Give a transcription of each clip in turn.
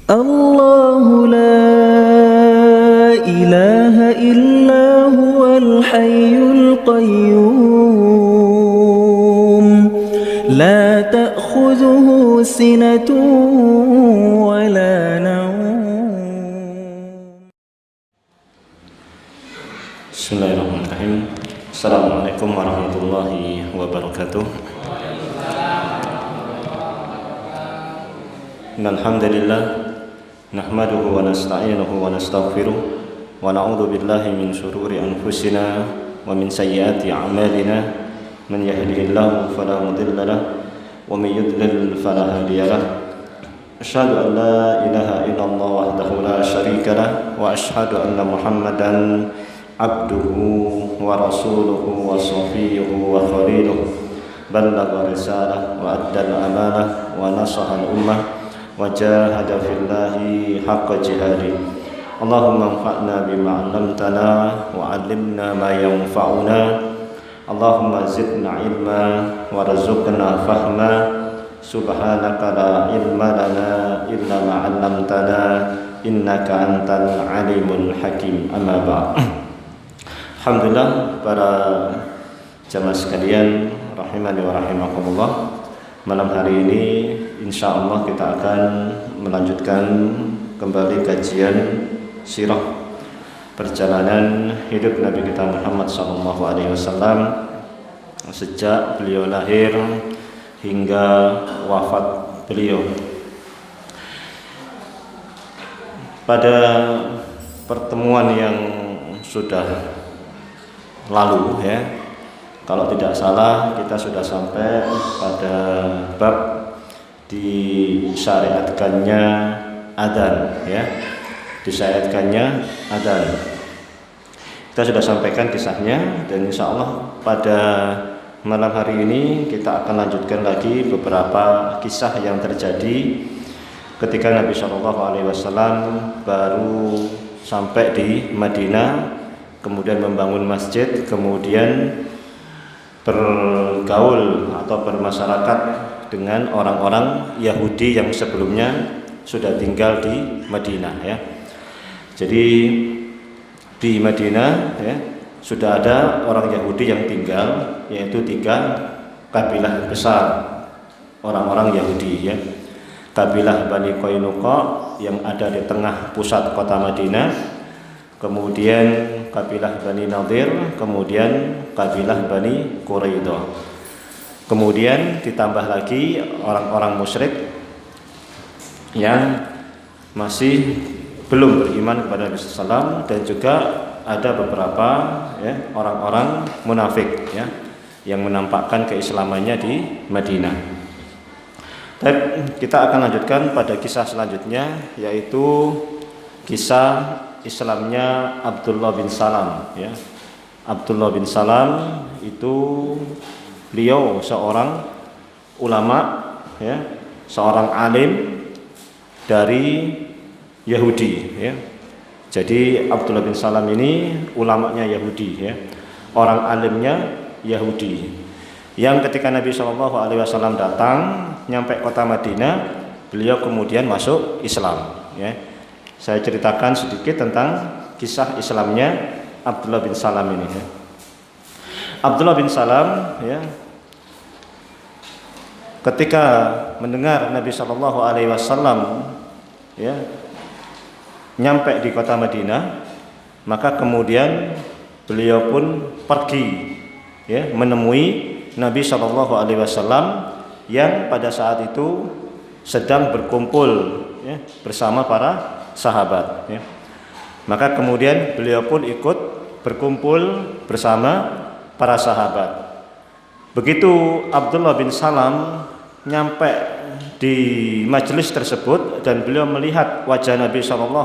الله لا إله إلا هو الحي القيوم لا تأخذه سنة ولا نوم. Bismillahirrahmanirrahim. Assalamualaikum warahmatullahi wabarakatuh. Alhamdulillah nahmaduhu wa nasta'inuhu wa nastaghfiruh wa na'udzu billahi min shururi anfusina wa min sayyiati a'malina man yahdihillahu fala mudilla lahu wa man yudlil fala hadiya lahu. Asyhadu an la ilaha illallah wahdahu la syarika lahu wa asyhadu anna Muhammadan abduhu wa rasuluhu wa safiyyuhu wa khaliluhu ballagha risalah wa addal amanah wa nasaha al-ummah wa jahada fillahi haqqa jihadih. Allahumma anfa'na bima 'allamtana wa 'allimna ma yanfa'una. Allahumma zidna ilma warzuqna fahma. Subhanaka la ilma lana illa ma 'allamtana innaka antal alimul hakim. Amma ba'd. Alhamdulillah, para jamaah sekalian rahimani wa rahimakumullah. Malam hari ini insyaallah kita akan melanjutkan kembali kajian sirah perjalanan hidup Nabi kita Muhammad SAW sejak beliau lahir hingga wafat beliau. Pada pertemuan yang sudah lalu, ya, kalau tidak salah kita sudah sampai pada bab disyariatkannya adzan, ya, disyariatkannya adzan. Kita sudah sampaikan kisahnya dan insya Allah pada malam hari ini kita akan lanjutkan lagi beberapa kisah yang terjadi ketika Nabi SAW baru sampai di Madinah, kemudian membangun masjid, kemudian bergaul atau bermasyarakat dengan orang-orang Yahudi yang sebelumnya sudah tinggal di Madinah, ya. Jadi di Madinah, ya, sudah ada orang Yahudi yang tinggal, yaitu 3 kabilah besar orang-orang Yahudi, ya. Kabilah Bani Qainuqa yang ada di tengah pusat kota Madinah, kemudian kabilah Bani Nadir, kemudian kabilah Bani Quraidah. Kemudian ditambah lagi orang-orang musyrik yang masih belum beriman kepada Nabi SAW, dan juga ada beberapa, ya, orang-orang munafik, ya, yang menampakkan keislamannya di Madinah. Kita akan lanjutkan pada kisah selanjutnya, yaitu kisah Islamnya Abdullah bin Salam, ya. Abdullah bin Salam itu beliau seorang ulama, ya, seorang alim dari Yahudi, ya. Jadi Abdullah bin Salam ini ulamanya Yahudi, ya. Orang alimnya Yahudi. Yang ketika Nabi SAW datang nyampe kota Madinah, beliau kemudian masuk Islam, ya. Saya ceritakan sedikit tentang kisah Islamnya Abdullah bin Salam ini, ya. Abdullah bin Salam, ya, ketika mendengar Nabi SAW, ya, nyampe di kota Madinah, maka kemudian beliau pun pergi, ya, menemui Nabi SAW yang pada saat itu sedang berkumpul, ya, bersama para sahabat, ya. Maka kemudian beliau pun ikut berkumpul bersama para sahabat. Begitu Abdullah bin Salam nyampe di majelis tersebut dan beliau melihat wajah Nabi SAW,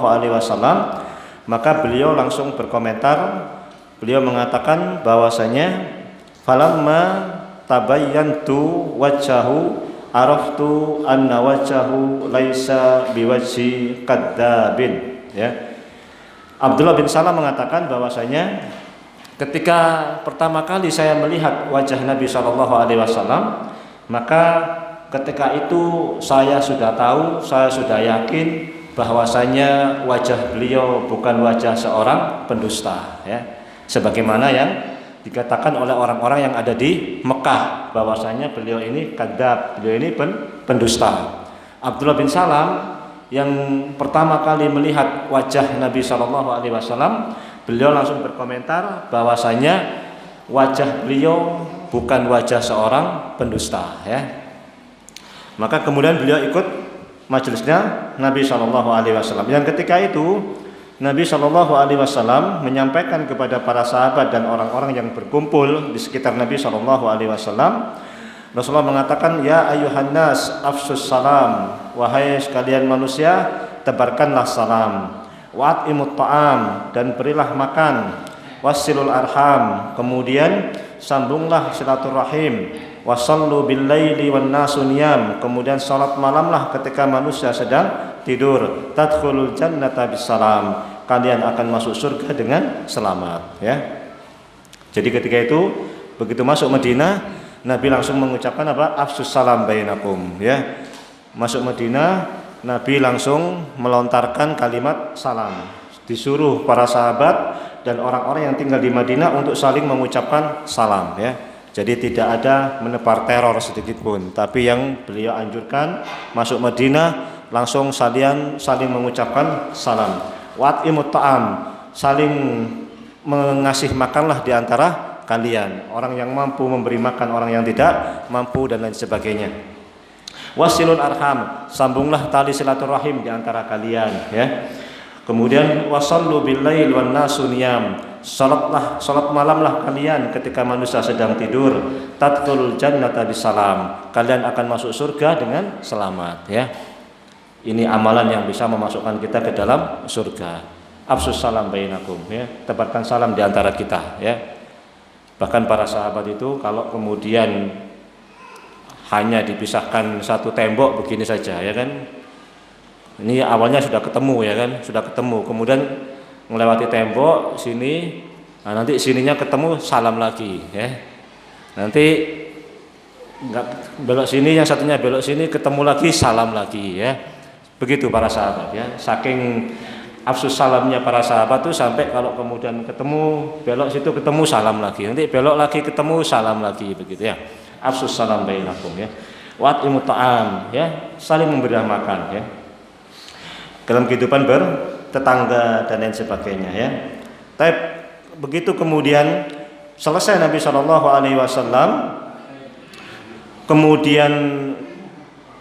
maka beliau langsung berkomentar. Beliau mengatakan bahwasanya falamma tabayyantu wajhahu araftu anna wajhahu laisa biwajhi kadzabin, ya. Abdullah bin Salam mengatakan bahwasanya ketika pertama kali saya melihat wajah Nabi SAW, maka ketika itu saya sudah tahu, saya sudah yakin bahwasanya wajah beliau bukan wajah seorang pendusta, ya. Sebagaimana yang dikatakan oleh orang-orang yang ada di Mekah bahwasanya beliau ini kadzab, beliau ini pendusta. Abdullah bin Salam yang pertama kali melihat wajah Nabi SAW, beliau langsung berkomentar bahwasanya wajah beliau bukan wajah seorang pendusta, ya. Maka kemudian beliau ikut majelisnya Nabi SAW. Yang ketika itu Nabi SAW menyampaikan kepada para sahabat dan orang-orang yang berkumpul di sekitar Nabi SAW. Rasulullah mengatakan, ya ayuhan nas afsus salam, wahai sekalian manusia, tebarkanlah salam. Wa'at'imut ta'am, dan berilah makan. Wassilul arham, kemudian sambunglah silaturahim. Wasallu bil laili wan nasu niyam, kemudian salat malamlah ketika manusia sedang tidur. Tadkhulul jannata bisalam, kalian akan masuk surga dengan selamat, ya. Jadi ketika itu begitu masuk Madinah, Nabi langsung mengucapkan apa? Afsus salam bainakum, ya. Masuk Madinah, Nabi langsung melontarkan kalimat salam. Disuruh para sahabat dan orang-orang yang tinggal di Madinah untuk saling mengucapkan salam, ya. Jadi tidak ada menebar teror sedikit pun, tapi yang beliau anjurkan masuk Madinah langsung saling mengucapkan salam. Wa'at'imut ta'am, saling mengasih makanlah di antara kalian. Orang yang mampu memberi makan orang yang tidak mampu dan lain sebagainya. Wasilul arham, sambunglah tali silaturahim di antara kalian, ya. Kemudian wasallu bil lail wan nasu niyam, salat malamlah kalian ketika manusia sedang tidur. Tadkhulul jannata bisalam, kalian akan masuk surga dengan selamat, ya. Ini amalan yang bisa memasukkan kita ke dalam surga. Afsus salam bainakum, ya. Tebarkan salam di antara kita, ya. Bahkan para sahabat itu kalau kemudian hanya dipisahkan satu tembok begini saja, ya kan. Ini awalnya sudah ketemu, ya kan, sudah ketemu. Kemudian melewati tembok sini, nah nanti sininya ketemu salam lagi, ya. Nanti enggak belok sini, yang satunya belok sini, ketemu lagi salam lagi, ya. Begitu para sahabat, ya. Saking afsus salamnya para sahabat tuh sampai kalau kemudian ketemu belok situ ketemu salam lagi, nanti belok lagi ketemu salam lagi, begitu, ya. Afsus salam bainakum, ya. Wa'at'imut ta'am, ya, saling memberi makan, ya. Dalam kehidupan bertetangga dan lain sebagainya, ya. Tapi begitu kemudian selesai Nabi SAW, kemudian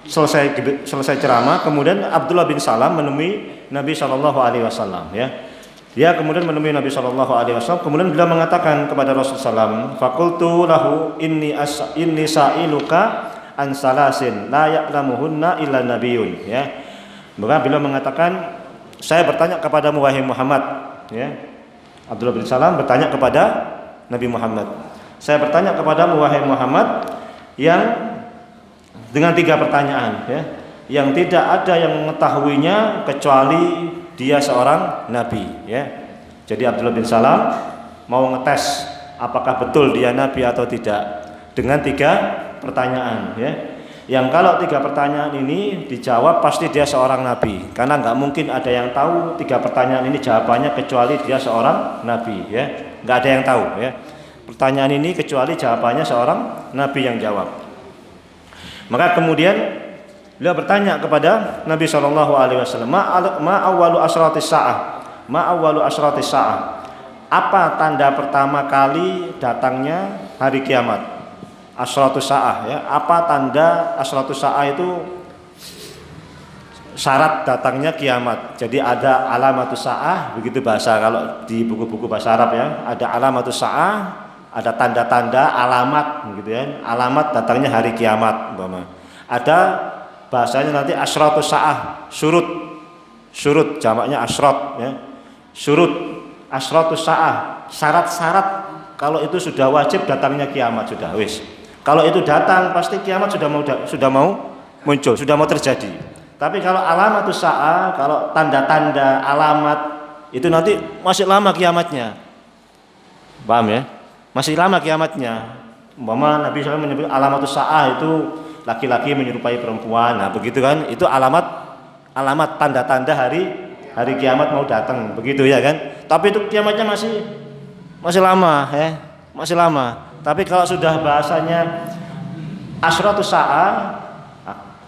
selesai ceramah, kemudian Abdullah bin Salam menemui Nabi SAW, ya. Dia kemudian menemui Nabi SAW, kemudian beliau mengatakan kepada Rasulullah SAW, fakultu lahu inni sa'iluka an salasin la ya'lamuhunna illa nabiyun, ya. Maka beliau mengatakan, saya bertanya kepadamu wahai Muhammad, ya. Abdullah bin Salam bertanya kepada Nabi Muhammad, saya bertanya kepadamu wahai Muhammad yang dengan 3 pertanyaan, ya, yang tidak ada yang mengetahuinya kecuali dia seorang nabi, ya. Jadi Abdullah bin Salam mau ngetes apakah betul dia nabi atau tidak dengan 3 pertanyaan, ya. Yang kalau 3 pertanyaan ini dijawab pasti dia seorang nabi, karena nggak mungkin ada yang tahu 3 pertanyaan ini jawabannya kecuali dia seorang nabi, ya. Nggak ada yang tahu, ya, pertanyaan ini kecuali jawabannya seorang nabi yang jawab. Maka kemudian beliau bertanya kepada Nabi SAW, ma awwalu asratis sa'ah, ma awwalu asratis sa'ah, apa tanda pertama kali datangnya hari kiamat? Asratus sa'ah, ya, apa tanda asratus sa'ah itu syarat datangnya kiamat. Jadi ada alamatus sa'ah, begitu bahasa kalau di buku-buku bahasa Arab, ya. Ada alamatus sa'ah, ada tanda-tanda alamat, gitu, ya. Alamat datangnya hari kiamat, umpama. Ada bahasanya nanti asratus sa'ah, surut jamaknya asrat, ya. Surut asratus sa'ah, syarat-syarat kalau itu sudah wajib datangnya kiamat, sudah wis. Kalau itu datang pasti kiamat sudah mau muncul, sudah mau terjadi. Tapi kalau alamatus sa'ah, kalau tanda-tanda alamat itu nanti masih lama kiamatnya. Paham, ya? Masih lama kiamatnya. Umpama Nabi SAW menyebut alamatus sa'ah itu laki-laki menyerupai perempuan. Nah, begitu kan? Itu alamat alamat tanda-tanda hari kiamat mau datang, begitu ya kan. Tapi itu kiamatnya masih lama ya, masih lama. Tapi kalau sudah bahasanya asratus sa'a,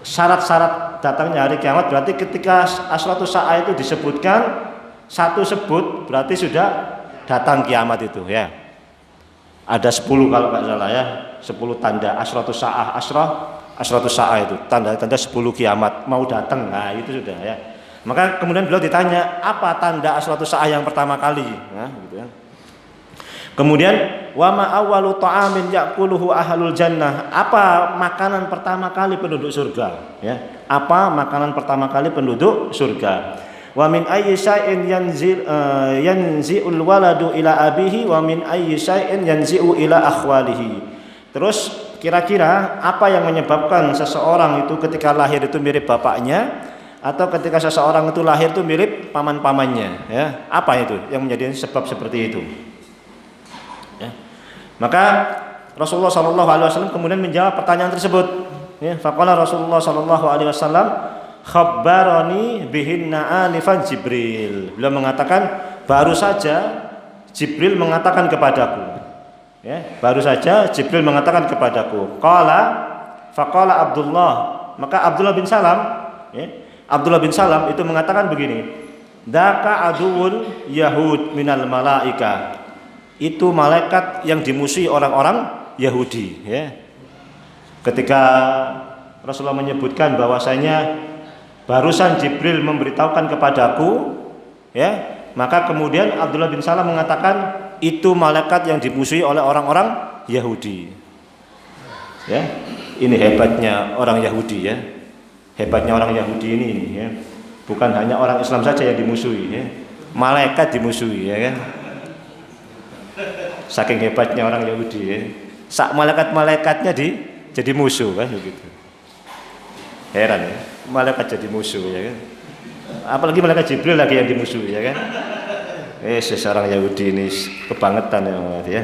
syarat-syarat datangnya hari kiamat, berarti ketika asratus sa'a itu disebutkan satu sebut berarti sudah datang kiamat itu ya. Ada 10 kalau nggak salah ya, 10 tanda asratus sa'ah, asratus sa'ah itu tanda-tanda 10 kiamat mau datang. Nah itu sudah ya. Maka kemudian beliau ditanya, apa tanda asratus sa'ah yang pertama kali? Nah, gitu ya. Kemudian wa ma awwalu ta'amin ya'kuluhu ahlul jannah, apa makanan pertama kali penduduk surga ya? Apa makanan pertama kali penduduk surga? Wa min ayyi syai'in yanzi'ul waladu ila abihi wa min ayyi syai'in yanzi'u ila akhwalihi. Terus kira-kira apa yang menyebabkan seseorang itu ketika lahir itu mirip bapaknya, atau ketika seseorang itu lahir itu mirip paman-pamannya ya? Apa itu yang menjadi sebab seperti itu? Maka Rasulullah SAW kemudian menjawab pertanyaan tersebut. Ya, faqala Rasulullah SAW, khabbarani bihinna anifan Jibril. Beliau mengatakan, baru saja Jibril mengatakan kepadaku. Ya, baru saja Jibril mengatakan kepadaku. Faqala Abdullah. Maka Abdullah bin Salam, ya, Abdullah bin Salam itu mengatakan begini, daka aduun Yahud minal malaika. Itu malaikat yang dimusuhi orang-orang Yahudi ya. Ketika Rasulullah menyebutkan bahwasanya barusan Jibril memberitahukan kepadaku ya, maka kemudian Abdullah bin Salam mengatakan itu malaikat yang dimusuhi oleh orang-orang Yahudi ya. Ini hebatnya orang Yahudi ya. Hebatnya orang Yahudi ini ya. Bukan hanya orang Islam saja yang dimusuhi ya. Malaikat dimusuhi ya kan. Saking hebatnya orang Yahudi ya. Sak malaikat-malaikatnya jadi musuh kan begitu. Heran ya. Malaikat jadi musuh ya kan. Apalagi malaikat Jibril lagi yang dimusuhi ya kan. Seseorang Yahudi ini kebangetan ya.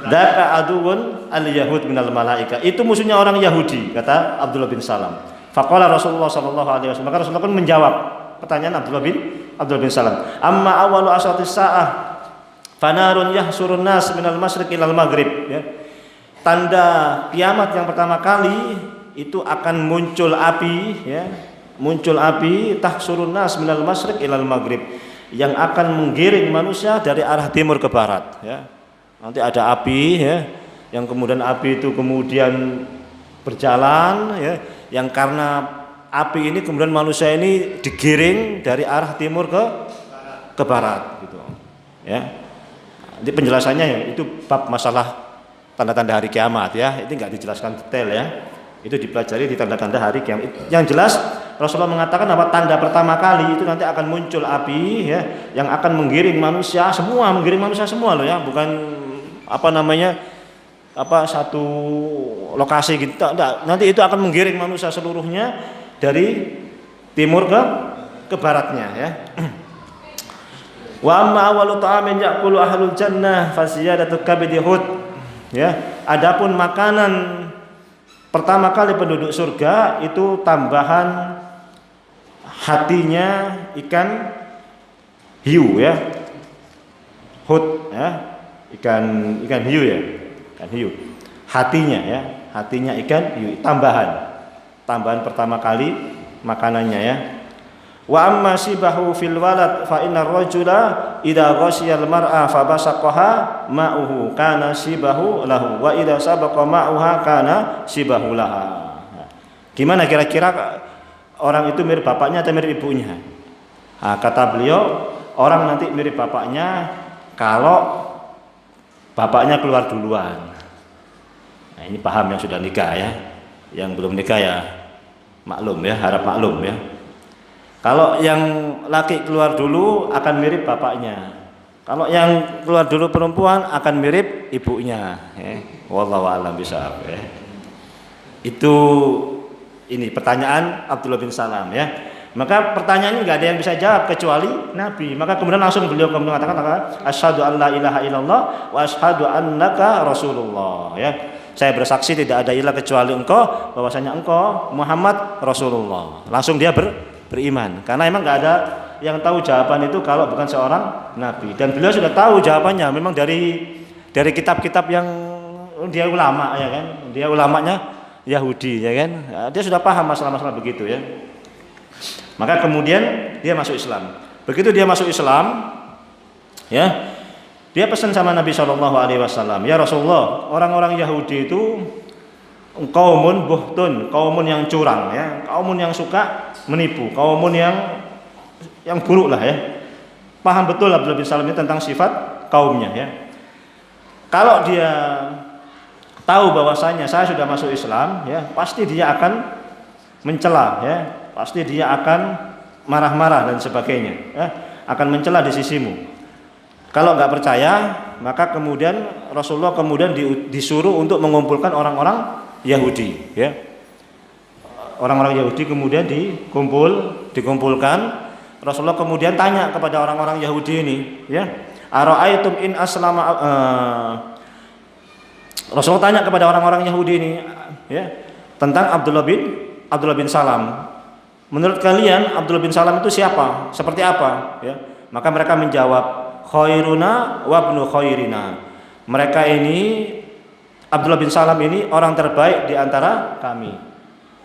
Daka aduun al-yahud minal malaika. Itu musuhnya orang Yahudi, kata Abdullah bin Salam. Faqala Rasulullah SAW. Maka Rasulullah pun menjawab pertanyaan Abdullah bin Salam. Amma awalu asratis sa'ah fanarun yahsurun nas minal masyriq ilal maghrib ya. Tanda kiamat yang pertama kali itu akan muncul api ya. Muncul api tahsurun nas minal masyriq ilal maghrib yang akan menggiring manusia dari arah timur ke barat ya. Nanti ada api ya, yang kemudian api itu kemudian berjalan ya, yang karena api ini kemudian manusia ini digiring dari arah timur ke barat gitu ya. Jadi penjelasannya ya, itu bab masalah tanda-tanda hari kiamat ya. Ini enggak dijelaskan detail ya. Itu dipelajari di tanda-tanda hari kiamat. Yang jelas Rasulullah mengatakan bahwa tanda pertama kali itu nanti akan muncul api ya, yang akan menggiring manusia semua loh ya, bukan satu lokasi gitu. Enggak. Nanti itu akan menggiring manusia seluruhnya dari timur ke baratnya ya. Wa amma awwalu ta'amin ya'kulu ahlul jannah fasiyadatu kabidi hud ya. Adapun makanan pertama kali penduduk surga itu tambahan hatinya ikan hiu ya. Hud ya. Ikan hiu ya. Ikan hiu. Hatinya ya, hatinya ikan hiu, tambahan pertama kali makanannya ya. Wa amma sibahu fil walad fa innar rajula idza ghashiyal mar'a fa basaqaha ma'uhu kana sibahu lahu wa idza sabaqa ma'uha kana sibahu laha. Gimana kira-kira orang itu mirip bapaknya atau mirip ibunya? Nah, kata beliau, orang nanti mirip bapaknya kalau bapaknya keluar duluan. Nah, ini paham yang sudah nikah ya. Yang belum nikah ya maklum ya, harap maklum ya. Kalau yang laki keluar dulu akan mirip bapaknya. Kalau yang keluar dulu perempuan akan mirip ibunya. Wallahu a'lam bishawab ya. Itu ini pertanyaan Abdullah bin Salam ya. Maka pertanyaan ini nggak ada yang bisa jawab kecuali Nabi. Maka kemudian langsung beliau mengatakan asyhadu an la ilaha illallah wa asyhadu annaka rasulullah ya. Saya bersaksi tidak ada ilah kecuali engkau, bahwasanya engkau Muhammad Rasulullah. Langsung dia beriman. Karena memang nggak ada yang tahu jawaban itu kalau bukan seorang nabi. Dan beliau sudah tahu jawabannya. Memang dari kitab-kitab yang dia ulama ya kan. Dia ulamanya Yahudi ya kan. Dia sudah paham masalah-masalah begitu ya. Maka kemudian dia masuk Islam. Begitu dia masuk Islam, ya, dia pesan sama Nabi SAW, ya Rasulullah, orang-orang Yahudi itu kaumun buhtun, kaumun yang curang, ya, kaumun yang suka menipu, kaumun yang buruk lah ya. Paham betul Abdullah bin Salam ini tentang sifat kaumnya ya. Kalau dia tahu bahwasanya saya sudah masuk Islam, ya, pasti dia akan mencela, ya. Pasti dia akan marah-marah dan sebagainya, ya, akan mencela di sisimu. Kalau nggak percaya, maka kemudian Rasulullah kemudian disuruh untuk mengumpulkan orang-orang Yahudi, ya. Orang-orang Yahudi kemudian dikumpulkan. Rasulullah kemudian tanya kepada orang-orang Yahudi ini, ya, ara'aitum in aslama. Rasulullah tanya kepada orang-orang Yahudi ini, ya, tentang Abdullah bin Salam. Menurut kalian Abdullah bin Salam itu siapa? Seperti apa? Ya. Maka mereka menjawab, khairuna wa ibnu khairina. Mereka ini, Abdullah bin Salam ini orang terbaik di antara kami.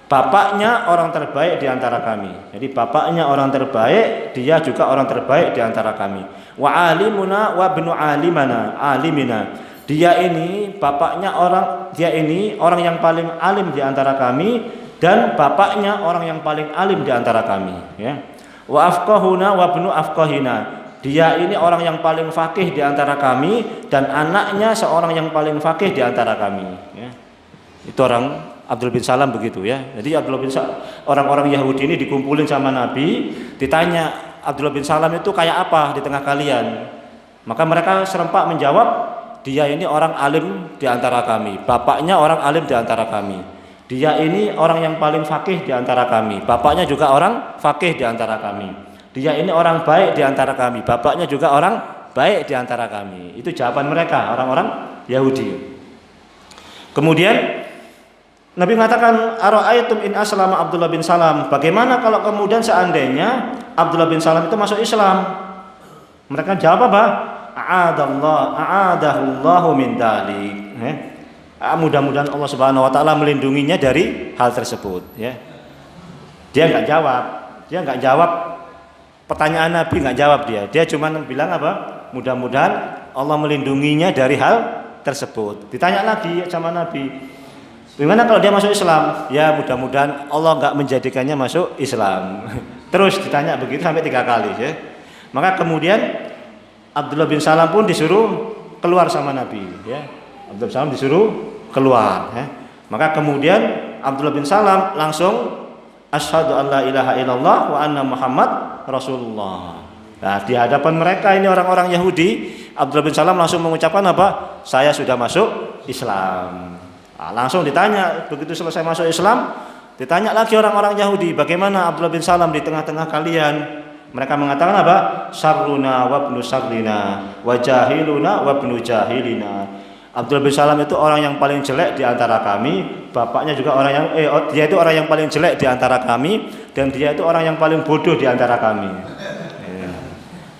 Bapaknya orang terbaik di antara kami. Jadi bapaknya orang terbaik, dia juga orang terbaik di antara kami. Wa alimuna wa ibnu alimina. Dia ini orang yang paling alim di antara kami, dan bapaknya orang yang paling alim di antara kami, ya. Wa afqahuna wa ibnu afqahina. Dia ini orang yang paling faqih di antara kami, dan anaknya seorang yang paling faqih di antara kami, ya. Itu orang Abdullah bin Salam begitu, ya. Jadi orang-orang Yahudi ini dikumpulin sama Nabi, ditanya Abdullah bin Salam itu kayak apa di tengah kalian. Maka mereka serempak menjawab, dia ini orang alim di antara kami, bapaknya orang alim di antara kami. Dia ini orang yang paling faqih di antara kami, bapaknya juga orang faqih di antara kami. Dia ini orang baik di antara kami, bapaknya juga orang baik di antara kami. Itu jawaban mereka, orang-orang Yahudi. Kemudian Nabi mengatakan, ara'aitum in aslama Abdullah bin Salam. Bagaimana kalau kemudian seandainya Abdullah bin Salam itu masuk Islam? Mereka jawab apa? A'adahullahu min dalik. Mudah-mudahan Allah Subhanahu wa taala melindunginya dari hal tersebut, ya. Dia nggak jawab pertanyaan Nabi, nggak jawab dia. Dia cuma bilang apa? Mudah-mudahan Allah melindunginya dari hal tersebut. Ditanya lagi sama Nabi, gimana kalau dia masuk Islam? Ya, mudah-mudahan Allah nggak menjadikannya masuk Islam. Terus ditanya begitu sampai 3 kali, ya. Maka kemudian Abdullah bin Salam pun disuruh keluar sama Nabi, ya. Abdullah bin Salam disuruh keluar, ya. Maka kemudian Abdullah bin Salam langsung asyhadu an la ilaha illallah wa anna Muhammad Rasulullah. Nah, di hadapan mereka ini orang-orang Yahudi, Abdullah bin Salam langsung mengucapkan apa? Saya sudah masuk Islam. Nah, langsung ditanya, begitu selesai masuk Islam, ditanya lagi orang-orang Yahudi, bagaimana Abdullah bin Salam di tengah-tengah kalian? Mereka mengatakan apa? Syarruna wa ibnu syarrina wa jahiluna wa ibnu jahilina. Abdullah bin Salam itu orang yang paling jelek di antara kami, bapaknya juga dia itu orang yang paling jelek di antara kami, dan dia itu orang yang paling bodoh di antara kami.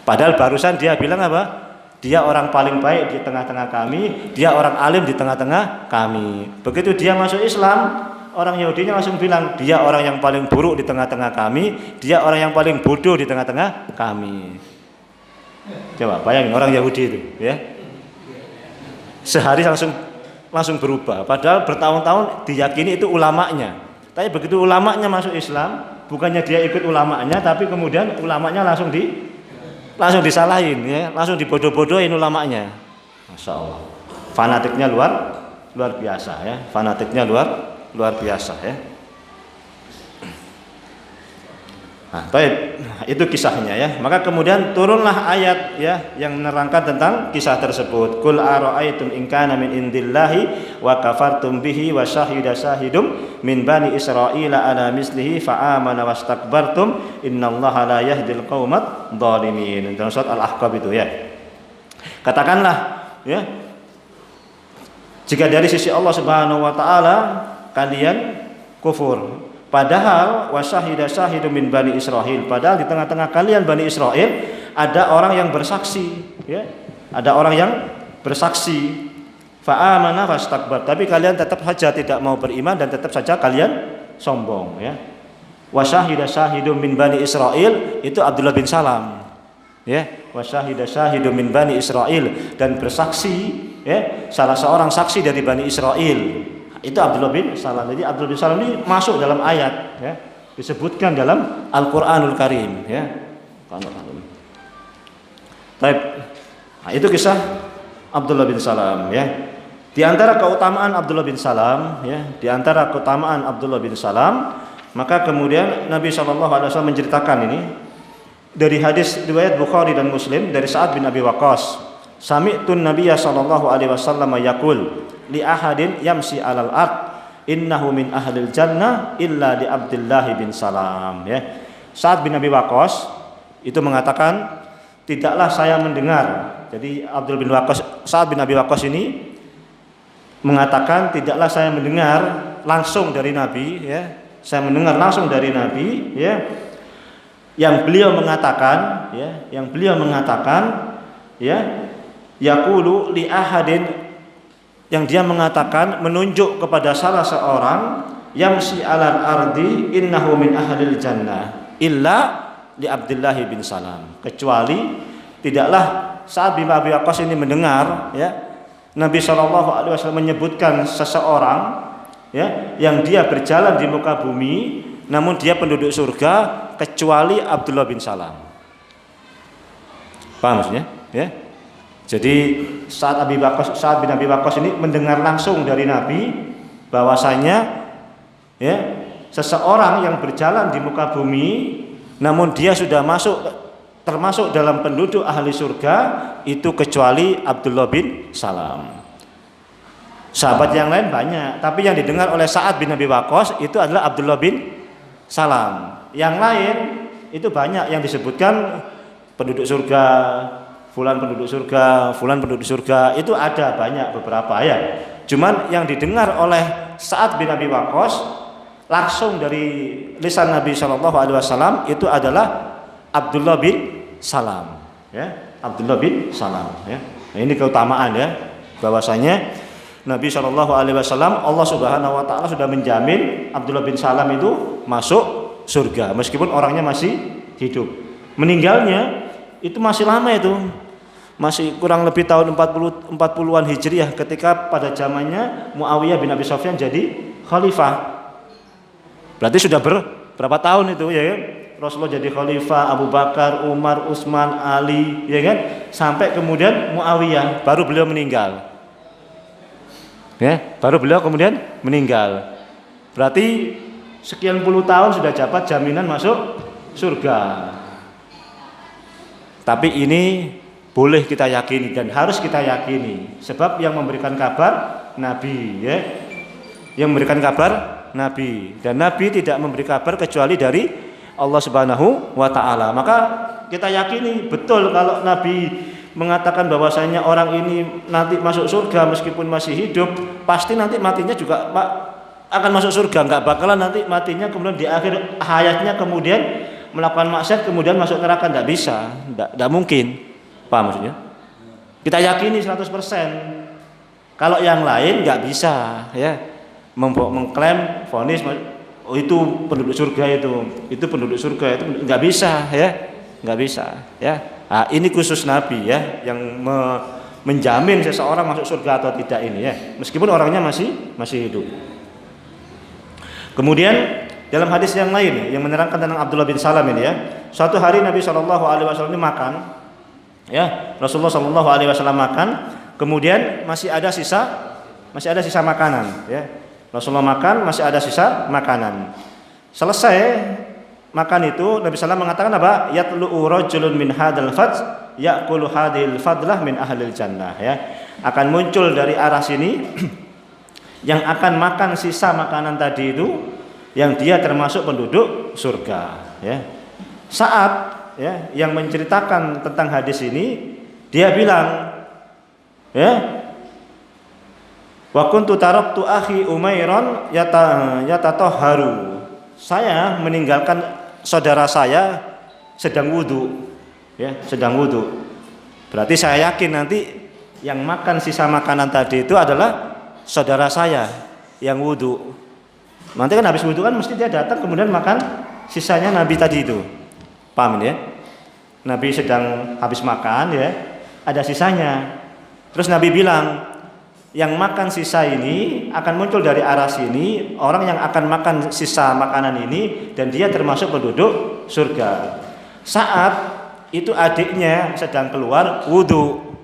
Padahal barusan dia bilang apa? Dia orang paling baik di tengah-tengah kami, dia orang alim di tengah-tengah kami. Begitu dia masuk Islam, orang Yahudinya langsung bilang, dia orang yang paling buruk di tengah-tengah kami, dia orang yang paling bodoh di tengah-tengah kami. Coba bayangin orang Yahudi itu, ya. Sehari langsung berubah. Padahal bertahun-tahun diyakini itu ulamanya. Tapi begitu ulamanya masuk Islam, bukannya dia ikut ulamanya, tapi kemudian ulamanya langsung disalahin, ya, langsung dibodoh-bodohin ulamanya. Masya Allah. Fanatiknya luar biasa, ya. Fanatiknya luar biasa, ya. Nah, baik, itu kisahnya, ya. Maka kemudian turunlah ayat, ya, yang menerangkan tentang kisah tersebut. Qul ara'aitum in kana min indillahi wa kafartum bihi wa syahida syahidum min bani Israila ala mislihi fa amana wastakbartum innallaha la yahdil qaumat dhalimin. Dalam surat Al-Ahqaf itu, ya. Katakanlah, ya, jika dari sisi Allah Subhanahu wa taala kalian kufur, Padahal wasyahida syahidun min Bani Israil, padahal di tengah-tengah kalian Bani Israil ada orang yang bersaksi, ya. Ada orang yang bersaksi. Fa amana fastakbar, tapi kalian tetap saja tidak mau beriman dan tetap saja kalian sombong, ya. Wasyahida syahidun min Bani Israil itu Abdullah bin Salam, ya. Wasyahida syahidun min Bani Israil, dan bersaksi, ya, salah seorang saksi dari Bani Israil itu Abdullah bin Salam. Jadi Abdullah bin Salam ini masuk dalam ayat, ya, disebutkan dalam Al-Qur'anul Karim, ya. Baik. Nah, itu kisah Abdullah bin Salam, ya. Di antara keutamaan Abdullah bin Salam, ya, di antara keutamaan Abdullah bin Salam, maka kemudian Nabi SAW menceritakan ini dari hadis riwayat Bukhari dan Muslim dari Sa'ad bin Abi Waqqas. Sami'tun Nabiyya sallallahu alaihi wasallam yaqul li ahadin yamsi 'alal ard innahu min ahlil jannah illa li Abdullah bin Salam, ya. Sa'ad bin Abi Waqqas itu mengatakan, tidaklah saya mendengar. Jadi Sa'ad bin Abi Waqqas ini mengatakan, tidaklah saya mendengar langsung dari Nabi, ya. Saya mendengar langsung dari Nabi, ya, yang beliau mengatakan, ya, yaqulu li ahadin, yang dia mengatakan menunjuk kepada salah seorang, yamsi 'alal ardi innahu min ahlil jannah illa li Abdullah bin Salam, kecuali tidaklah Sa'ad bin Abi Waqqas ini mendengar, ya, Nabi SAW menyebutkan seseorang, ya, yang dia berjalan di muka bumi namun dia penduduk surga, kecuali Abdullah bin Salam. Paham maksudnya? Ya. Jadi Sa'ad bin Abi Waqqas ini mendengar langsung dari Nabi bahwasanya, ya, seseorang yang berjalan di muka bumi namun dia sudah termasuk dalam penduduk ahli surga itu kecuali Abdullah bin Salam. Sahabat yang lain banyak, tapi yang didengar oleh Sa'ad bin Abi Waqqas itu adalah Abdullah bin Salam. Yang lain itu banyak yang disebutkan penduduk surga, fulan penduduk surga, fulan penduduk surga, itu ada banyak beberapa, ya. Cuman yang didengar oleh Sa'ad bin Abi Waqqas langsung dari lisan Nabi SAW itu adalah Abdullah bin Salam, ya, Abdullah bin Salam, ya. Nah, ini keutamaan, ya, bahwasanya Nabi SAW, Allah Subhanahu Wa Taala sudah menjamin Abdullah bin Salam itu masuk surga meskipun orangnya masih hidup. Meninggalnya itu masih lama, itu masih kurang lebih tahun 40-an Hijriah, ketika pada zamannya Muawiyah bin Abi Sufyan jadi khalifah. Berarti sudah berapa tahun itu, ya kan? Rasulullah jadi khalifah, Abu Bakar, Umar, Utsman, Ali, ya kan? Sampai kemudian Muawiyah, baru beliau meninggal. Ya, baru beliau kemudian meninggal. Berarti sekian puluh tahun sudah dapat jaminan masuk surga. Tapi ini boleh kita yakini dan harus kita yakini, sebab yang memberikan kabar Nabi, ya. Yang memberikan kabar Nabi, dan Nabi tidak memberi kabar kecuali dari Allah Subhanahu wa Ta'ala. Maka kita yakini betul kalau Nabi mengatakan bahwasanya orang ini nanti masuk surga meskipun masih hidup, pasti nanti matinya juga akan masuk surga, nggak bakalan nanti matinya kemudian di akhir hayatnya kemudian melakukan maksiat kemudian masuk neraka, nggak bisa, nggak mungkin. Paham maksudnya? Kita yakini 100%. Kalau yang lain nggak bisa, ya, mengklaim vonis itu penduduk surga, itu penduduk surga, itu nggak bisa, ya, nggak bisa, ya. Nah, ini khusus Nabi, ya, yang menjamin seseorang masuk surga atau tidak ini, ya, meskipun orangnya masih hidup. Kemudian dalam hadis yang lain yang menerangkan tentang Abdullah bin Salam ini, ya, suatu hari Nabi SAW ini makan, ya, Rasulullah SAW makan, kemudian masih ada sisa makanan, ya. Rasulullah makan, masih ada sisa makanan. Selesai makan itu Nabi SAW mengatakan apa? Yatlu'u rajulun min hadal fadl ya'kulu hadhil fadlah min ahlil jannah, ya. Akan muncul dari arah sini yang akan makan sisa makanan tadi itu, yang dia termasuk penduduk surga, ya. Saat, ya, yang menceritakan tentang hadis ini, dia bilang, ya, wa kuntu taraktu akhi Umairan yatatahharu. saya meninggalkan saudara saya sedang wudhu, ya, sedang wudhu. Berarti saya yakin nanti yang makan sisa makanan tadi itu adalah saudara saya yang wudhu. Nanti kan habis wudhu kan mesti dia datang kemudian makan sisanya Nabi tadi itu. Paham ya? Nabi sedang habis makan, ya, ada sisanya. Terus Nabi bilang, yang makan sisa ini akan muncul dari arah sini orang yang akan makan sisa makanan ini, dan dia termasuk penduduk surga. Saat itu adiknya sedang keluar wudhu,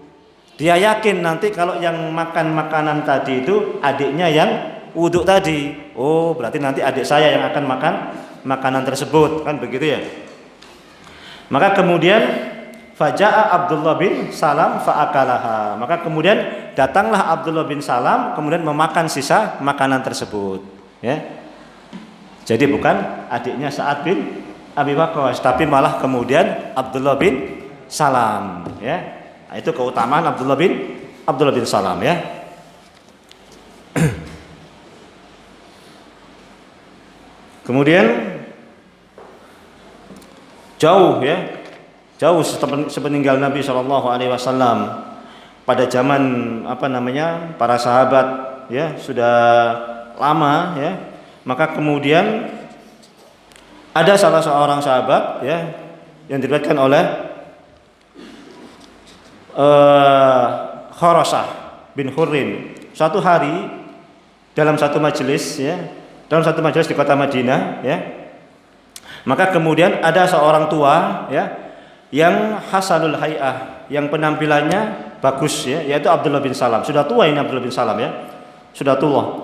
dia yakin nanti kalau yang makan makanan tadi itu adiknya yang wudhu tadi. Oh, berarti nanti adik saya yang akan makan makanan tersebut, kan begitu ya. Maka kemudian Faja'a Abdullah bin Salam fa'akalaha. Maka kemudian datanglah Abdullah bin Salam kemudian memakan sisa makanan tersebut, ya. Jadi bukan adiknya Sa'ad bin Abi Waqqas, tapi malah kemudian Abdullah bin Salam, ya. Nah, itu keutamaan Abdullah bin Salam, ya. Kemudian jauh, ya. Jauh sepeninggal Nabi SAW, pada zaman para sahabat, ya, sudah lama, ya. Maka kemudian ada salah seorang sahabat, ya, yang diriwayatkan oleh Khorasah bin Hurrin. Suatu hari dalam satu majelis, ya, di kota Madinah, ya. Maka kemudian ada seorang tua, ya, yang hasanul hay'ah, yang penampilannya bagus, ya, yaitu Abdullah bin Salam. Sudah tua ini Abdullah bin Salam, ya. Sudah tua.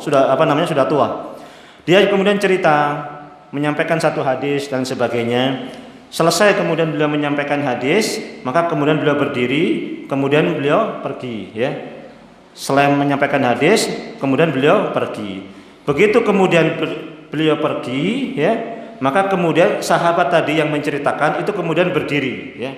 Dia kemudian cerita, menyampaikan satu hadis dan sebagainya. Selesai kemudian beliau menyampaikan hadis, maka kemudian beliau berdiri, kemudian beliau pergi, ya. Selain menyampaikan hadis, kemudian beliau pergi. Begitu kemudian beliau pergi, ya, maka kemudian sahabat tadi yang menceritakan itu kemudian berdiri, ya.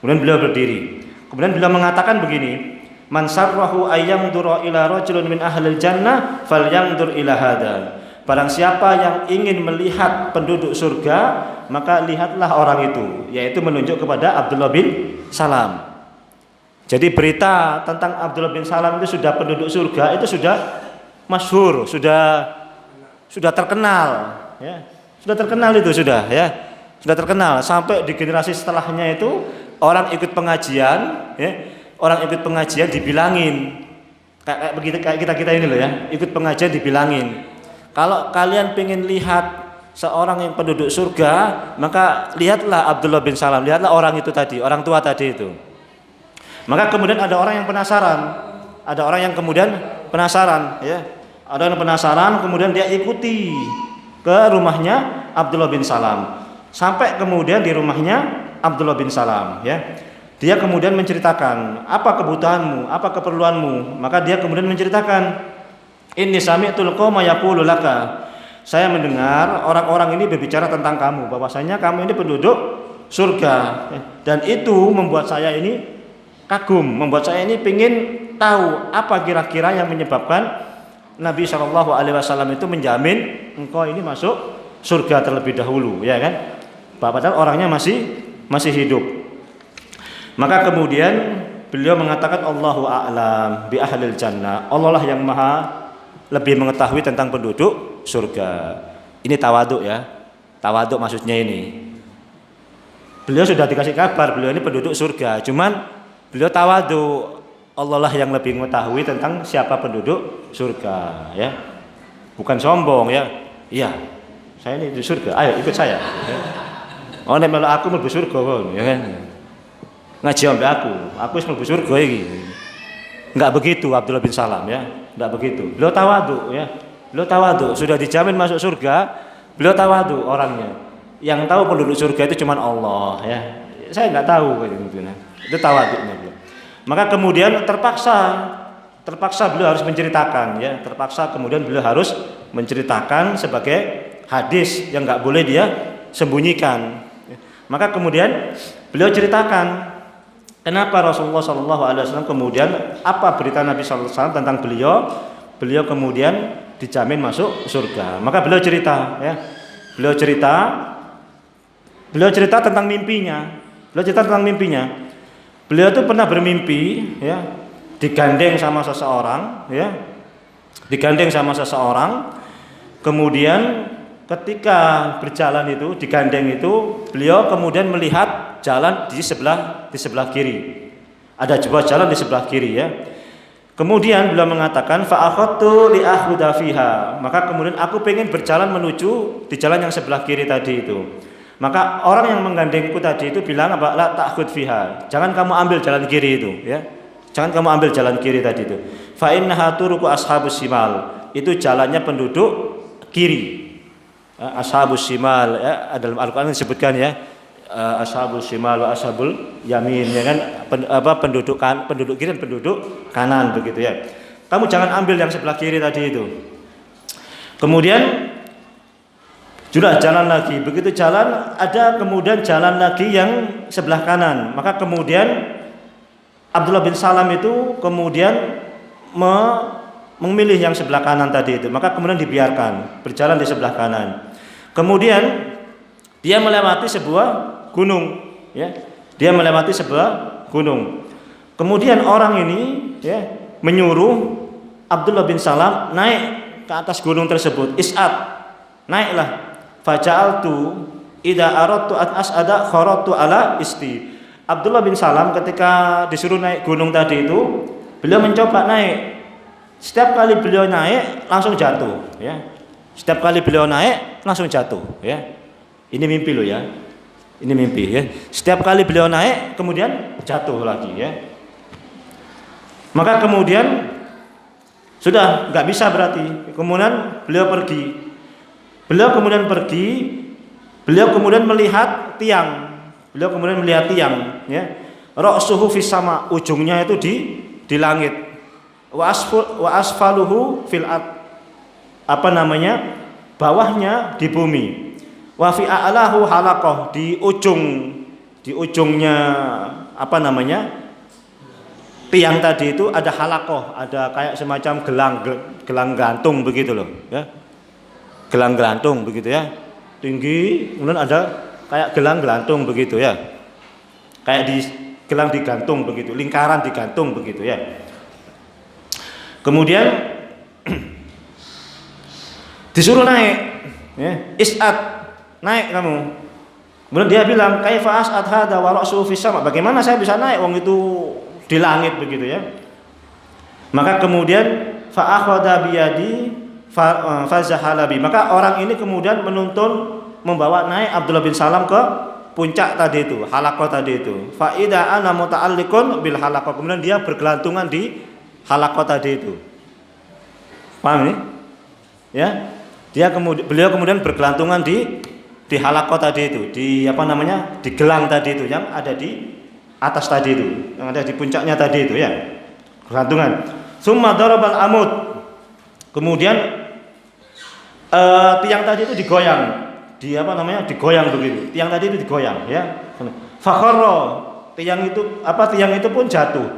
Kemudian beliau berdiri. Kemudian beliau mengatakan begini, "Man sarrahu ayyamdura ila rajulun min ahlil jannah falyamdur ila hada." Barang siapa yang ingin melihat penduduk surga, maka lihatlah orang itu, yaitu menunjuk kepada Abdullah bin Salam. Jadi berita tentang Abdullah bin Salam itu sudah penduduk surga, itu sudah masyhur, sudah terkenal, ya. Sudah terkenal itu, sudah, ya. Sudah terkenal sampai di generasi setelahnya itu orang ikut pengajian, ya. Orang ikut pengajian dibilangin kayak begitu, kayak kita ini loh, ya. Ikut pengajian dibilangin, kalau kalian pengen lihat seorang yang penduduk surga, maka lihatlah Abdullah bin Salam, lihatlah orang itu tadi, orang tua tadi itu. Maka kemudian ada orang yang penasaran, ya. Ada yang penasaran, kemudian dia ikuti ke rumahnya Abdullah bin Salam. Sampai kemudian di rumahnya Abdullah bin Salam, ya. Dia kemudian menceritakan, apa kebutuhanmu, apa keperluanmu. Maka dia kemudian menceritakan, inni sami'tul qauma yaqulu laka. Saya mendengar orang-orang ini berbicara tentang kamu, bahwasanya kamu ini penduduk surga. Dan itu membuat saya ini kagum, membuat saya ini ingin tahu apa kira-kira yang menyebabkan Nabi SAW itu menjamin engkau ini masuk surga terlebih dahulu, ya kan? Padahal orangnya masih hidup. Maka kemudian beliau mengatakan Allahu a'lam bi ahlil jannah. Allah lah yang maha lebih mengetahui tentang penduduk surga. Ini tawaduk, ya. Tawaduk maksudnya ini. Beliau sudah dikasih kabar beliau ini penduduk surga, cuman beliau tawaduk. Allah lah yang lebih mengetahui tentang siapa penduduk surga, ya. Bukan sombong, ya. Iya, saya ini di surga, ayo ikut saya. Oh, nek melok aku mlebu surga, ya kan. Ngaji ambek aku wis mlebu surga iki. Enggak begitu Abdullah bin Salam, ya. Enggak begitu. Beliau tawaduk, ya. Beliau tawaduk, sudah dijamin masuk surga, beliau tawaduk orangnya. Yang tahu penduduk surga itu cuma Allah, ya. Saya enggak tahu kayak gitu, nah. Itu tawaduknya beliau. Maka kemudian terpaksa beliau harus menceritakan, ya. Terpaksa kemudian beliau harus menceritakan sebagai hadis yang enggak boleh dia sembunyikan. Maka kemudian beliau ceritakan kenapa Rasulullah SAW kemudian apa berita Nabi SAW tentang beliau kemudian dijamin masuk surga. Maka beliau cerita, ya. Beliau cerita tentang mimpinya. Beliau itu pernah bermimpi, ya, digandeng sama seseorang, ya. Kemudian ketika berjalan itu, digandeng itu, beliau kemudian melihat jalan di sebelah kiri. Ada sebuah jalan di sebelah kiri, ya. Kemudian beliau mengatakan fa akhadtu li akhudha fiha. Maka kemudian aku pengen berjalan menuju di jalan yang sebelah kiri tadi itu. Maka orang yang menggandengku tadi itu bilang apa? La ta'khud fiha. Jangan kamu ambil jalan kiri itu, ya. Jangan kamu ambil jalan kiri tadi itu. Fa innaha turuqu ashabus shimal. Itu jalannya penduduk kiri. Ashabus shimal, ya, dalam Al-Qur'an disebutkan, ya. Ashabul shimal wa ashabul yamin, ya kan, penduduk kiri dan penduduk kanan, begitu, ya. Kamu jangan ambil yang sebelah kiri tadi itu. Kemudian sudah jalan lagi, begitu jalan ada kemudian jalan lagi yang sebelah kanan. Maka kemudian Abdullah bin Salam itu kemudian memilih yang sebelah kanan tadi itu. Maka kemudian dibiarkan berjalan di sebelah kanan. Kemudian dia melewati sebuah gunung, ya. Dia melewati sebuah gunung. Kemudian orang ini, ya, menyuruh Abdullah bin Salam naik ke atas gunung tersebut. Is'ad, naiklah. Faja'altu idza aradtu an as'ada kharatu ala isti. Abdullah bin Salam ketika disuruh naik gunung tadi itu, beliau mencoba naik. Setiap kali beliau naik langsung jatuh, ya. Setiap kali beliau naik langsung jatuh, ya. Ini mimpi loh, ya. Ini mimpi, ya. Setiap kali beliau naik kemudian jatuh lagi, ya. Maka kemudian sudah nggak bisa berarti. Kemudian beliau pergi. Beliau kemudian melihat tiang. Ya. Ra'suhu fis sama, ujungnya itu di langit. Wa asfaluhu fil bawahnya di bumi. Wa fi a'lahu halaqah, di ujungnya tiang tadi itu ada halaqah, ada kayak semacam gelang gantung begitu loh, ya. Gelang gantung begitu, ya. Tinggi, kemudian ada kayak gelang gantung begitu, ya. Kayak gelang digantung begitu, lingkaran digantung begitu, ya. Kemudian disuruh naik, ya. Is'ad, naik kamu. Kemudian dia bilang, kaifa as'ad hadza wa ra'suhu fis sama. Bagaimana saya bisa naik wong itu di langit begitu, ya. Maka kemudian fa akhadha bi yadi fa zahalabi. Maka orang ini kemudian menuntun membawa naik Abdullah bin Salam ke puncak tadi itu, halaqah tadi itu. Fa idza ana muta'alliqun bil halaqah. Kemudian dia bergelantungan di halaqah tadi itu. Paham ini? Ya. Beliau kemudian bergelantungan di halaqah tadi itu, di gelang tadi itu yang ada di atas tadi itu, yang ada di puncaknya tadi itu, ya. Gelantungan. Summa darabal amud. Kemudian tiang tadi itu digoyang. Digoyang begitu. Tiang tadi itu digoyang, ya. Fakharra, tiang itu pun jatuh.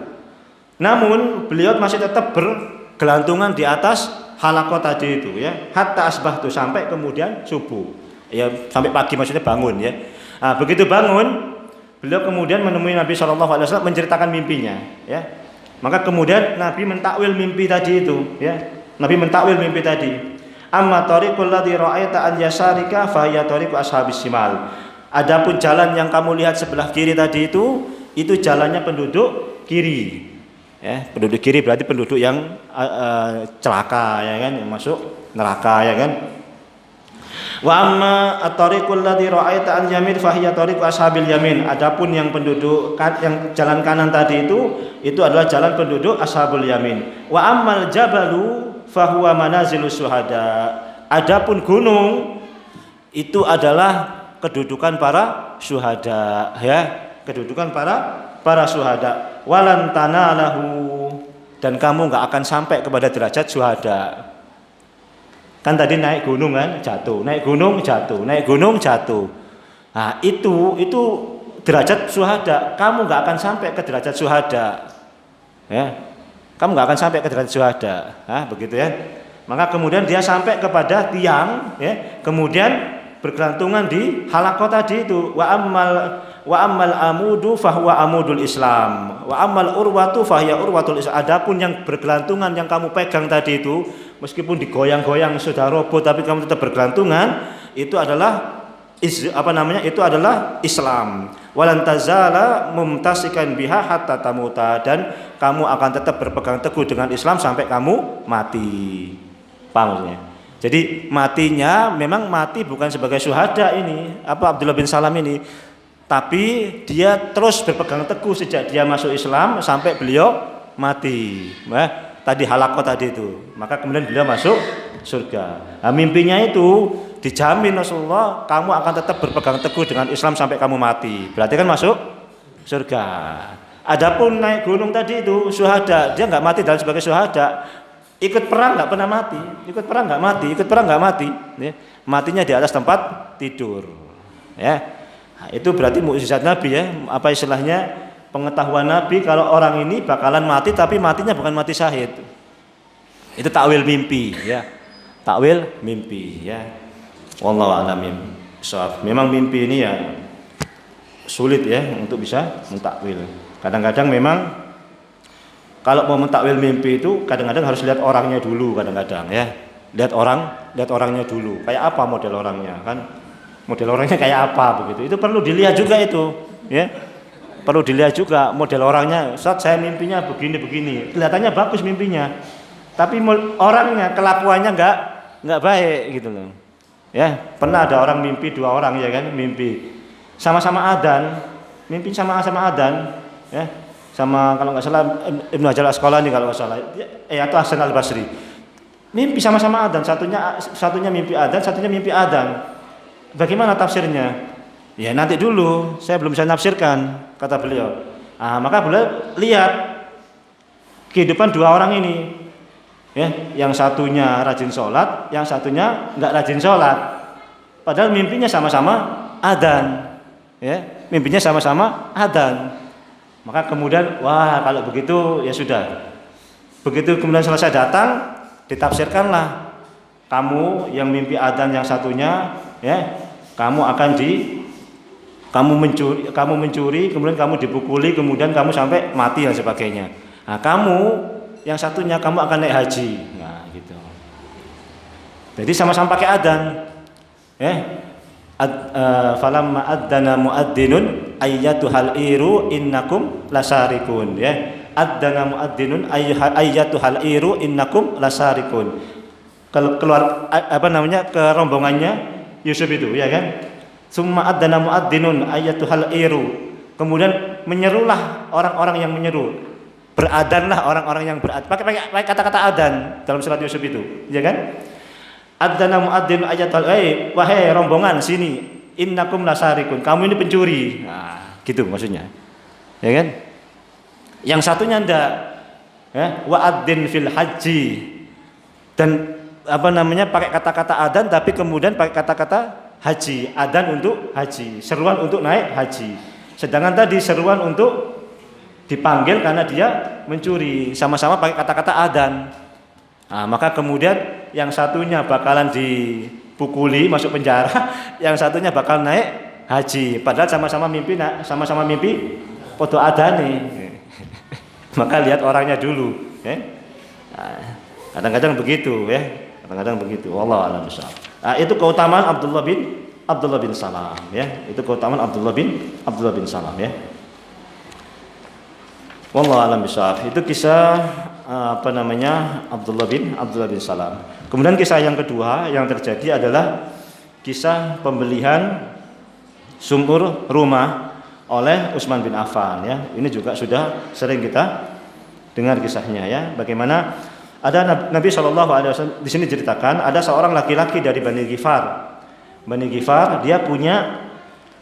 Namun beliau masih tetap bergelantungan di atas halaqah tadi itu, ya. Hatta asbahtu, sampai kemudian subuh. Ya, sampai pagi maksudnya bangun, ya. Nah, begitu bangun, beliau kemudian menemui Nabi SAW menceritakan mimpinya, ya. Maka kemudian Nabi mentakwil mimpi tadi itu, ya. Nabi mentakwil mimpi tadi. Amma tariqul ladzi ra'aita an yasarika fa hiya tariqu ashabis shimal. Adapun jalan yang kamu lihat sebelah kiri tadi itu jalannya penduduk kiri. Ya, penduduk kiri berarti penduduk yang celaka, ya kan, yang masuk neraka, ya kan. Wa amma at-tariqul ladzi ra'aita an yamin fa hiya tariqu ashabil yamin. Adapun yang penduduk yang jalan kanan tadi itu adalah jalan penduduk ashabul yamin. Wa ammal jabalu fa huwa manazilus syuhada. Adapun gunung itu adalah kedudukan para syuhada, ya, kedudukan para syuhada. Walan tanalahu, dan kamu enggak akan sampai kepada derajat syuhada. Kan tadi naik gunung kan jatuh, naik gunung jatuh, naik gunung jatuh. Nah, itu derajat syuhada. Kamu enggak akan sampai ke derajat syuhada. Ya. Kamu enggak akan sampai ke derajat syuhada. Nah, begitu, ya. Maka kemudian dia sampai kepada tiang, ya. Kemudian bergelantungan di halaqah tadi itu. Wa ammal amudu fahuwa amudul Islam. Wa ammal urwatu fahiya urwatul Islam. Adapun yang bergelantungan yang kamu pegang tadi itu, meskipun digoyang-goyang sudah roboh tapi kamu tetap bergelantungan, itu adalah itu adalah Islam. Walan tazala mumtasikan biha hatta tamuta, dan kamu akan tetap berpegang teguh dengan Islam sampai kamu mati. Paham maksudnya? Jadi matinya memang mati bukan sebagai syuhada ini, Abdullah bin Salam ini, tapi dia terus berpegang teguh sejak dia masuk Islam sampai beliau mati. Tadi halaqah tadi itu. Maka kemudian beliau masuk surga. Nah, mimpinya itu dijamin Rasulullah, kamu akan tetap berpegang teguh dengan Islam sampai kamu mati. Berarti kan masuk surga. Adapun naik gunung tadi itu syuhada, dia nggak mati dalam sebagai syuhada. Ikut perang nggak pernah mati, ikut perang nggak mati. Ya. Matinya di atas tempat tidur. Ya, nah, itu berarti mukjizat Nabi ya. Apa istilahnya, pengetahuan Nabi kalau orang ini bakalan mati tapi matinya bukan mati syahid. Itu takwil mimpi ya. Takwil mimpi ya. Wallahu a'lam. Memang mimpi ini ya sulit ya untuk bisa mentakwil. Kadang-kadang memang kalau mau mentakwil mimpi itu kadang-kadang harus lihat orangnya dulu kadang-kadang ya. Lihat orangnya dulu. Kayak apa model orangnya kan? Model orangnya kayak apa begitu. Itu perlu dilihat juga itu, ya. Perlu dilihat juga model orangnya. Saat saya mimpinya begini-begini. Kelihatannya bagus mimpinya. Tapi orangnya, kelakuannya enggak baik gitu loh. Ya, pernah ada orang mimpi, dua orang ya kan, mimpi sama-sama adzan, mimpi sama-sama adzan, ya, sama kalau nggak salah Ibnu Hajar Al-Asqalani kalau nggak salah, atau Hasan Al-Basri, mimpi sama-sama adzan, satunya mimpi adzan, satunya mimpi adzan. Bagaimana tafsirnya? Ya nanti dulu, saya belum bisa nafsirkan, kata beliau. Maka beliau lihat kehidupan dua orang ini. Ya, yang satunya rajin sholat, yang satunya nggak rajin sholat. Padahal mimpinya sama-sama adzan, ya, mimpinya sama-sama adzan. Maka kemudian, wah kalau begitu ya sudah. Begitu kemudian selesai datang, ditafsirkanlah. Kamu yang mimpi adzan yang satunya, ya, kamu mencuri, kemudian kamu dipukuli, kemudian kamu sampai mati dan sebagainya. Nah, kamu yang satunya kamu akan naik haji. Nah, gitu. Jadi sama-sama pakai adzan. Falamma adzana muadzzinun ayyatuhal iru innakum lasarikun, ya. Adzana muadzzinun ayyatuhal iru innakum lasarikun. Keluar ke rombongannya Yusuf itu, ya kan? Summa adzana muadzzinun ayyatuhal iru. Kemudian menyerulah orang-orang yang menyeru. Beradanlah orang-orang yang berad. Pakai kata-kata adan dalam surat Yusuf itu, ya kan? Adzana muadzin ayatul wahai rombongan sini, innakum lasarikun. Kamu ini pencuri. Nah, gitu maksudnya. Ya kan? Yang satunya ndak, ya, wa'adzin fil haji. Dan pakai kata-kata adan tapi kemudian pakai kata-kata haji. Adan untuk haji, seruan untuk naik haji. Sedangkan tadi seruan untuk dipanggil karena dia mencuri, sama-sama pakai kata-kata adzan. Maka kemudian yang satunya bakalan dipukuli masuk penjara, yang satunya bakal naik haji. Padahal sama-sama mimpi foto adzan nih. Maka lihat orangnya dulu, ya. Kadang-kadang begitu, ya. Kadang-kadang begitu. Wallahu a'lam bishawab. Itu keutamaan Abdullah bin Salam, ya. Itu keutamaan Abdullah bin Salam, ya. Wallahu a'lam bishawab. Itu kisah Abdullah bin Salam. Kemudian kisah yang kedua yang terjadi adalah kisah pembelian sumur rumah oleh Utsman bin Affan, ya. Ini juga sudah sering kita dengar kisahnya, ya. Bagaimana ada Nabi SAW di sini ceritakan ada seorang laki-laki dari Bani Ghifar. Bani Ghifar dia punya